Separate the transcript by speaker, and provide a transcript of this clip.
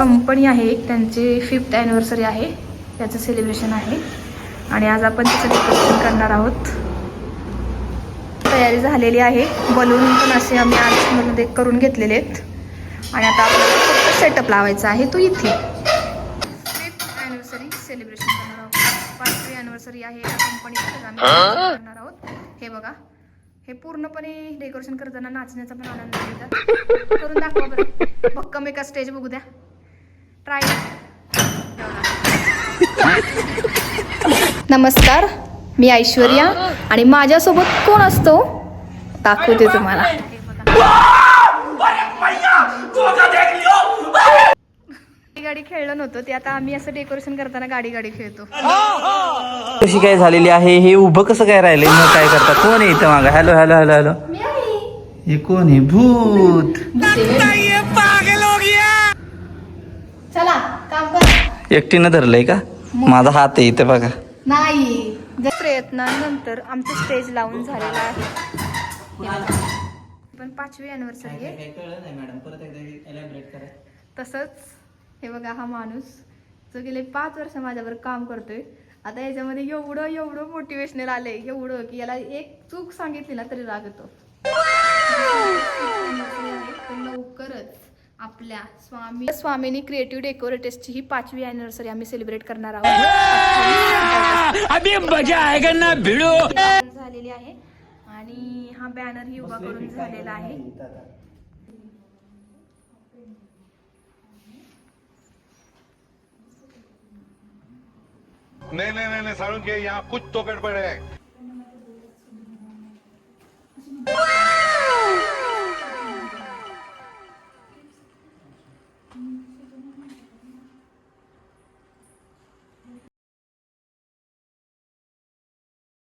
Speaker 1: Company आहे एक, त्यांची 5th ॲनिव्हर्सरी आहे, त्याचं सेलिब्रेशन आहे आणि आज आपण त्याचं डेकोरेशन करणार आहोत. तयारी झालेली आहे, बलून पण असे आम्ही आर्चमध्ये करून घेतलेले आहेत आणि आता आपल्याला फक्त सेटअप लावायचा आहे तो इथे. 5th ॲनिव्हर्सरी सेलिब्रेशन करणार आहोत. 5वी ॲनिव्हर्सरी आहे कंपनीचं आम्ही करणार आहोत. हे बघा, हे पूर्णपणे डेकोरेशन करताना नाचण्याचा पण आनंद घेतात. करून दाखवा बरं, भक्कम एका स्टेज बघू द्या, ट्राय. नमस्कार, मी ऐश्वर्या आणि माझ्यासोबत कोण असतो दाखवते तुम्हाला. गाडी खेळलं नव्हतं ते, आता आम्ही असं डेकोरेशन करताना गाडी खेळतो.
Speaker 2: कशी काय झालेली आहे, हे उभं कसं काय राहिलंय, मग काय करता, कोण आहे इथं मागं? हॅलो हॅलो हॅलो हॅलो, हे कोण आहे? भूत.
Speaker 1: चला काम कर.
Speaker 2: एकटीनं धरलंय का? माझा हात आहे इथे बघा.
Speaker 1: नाही, प्रयत्नानंतर आमचं स्टेज लावून झालेला आहे. पण 5वी ॲनिव्हर्सरी आहे. तसंच हे बघा, हा माणूस जो गेले 5 वर्ष माझ्यावर काम करतोय, आता याच्यामध्ये एवढं मोटिवेशनल आलंय, एवढं की याला एक चूक सांगितली ना तरी राग येतो. लवकरच आपल्या स्वामिनी क्रिएटिव्ह डेकोरेटर्सची ही 5वी ॲनिव्हर्सरी आम्ही सेलिब्रेट करणार आहोत.
Speaker 3: अभी मजा आएगा ना भिडो.
Speaker 1: झालेली आहे आणि हा बॅनर ही उभा करून झालेला आहे.
Speaker 4: नहीं सारुण के यहाँ कुछ तो गड़बड़ है.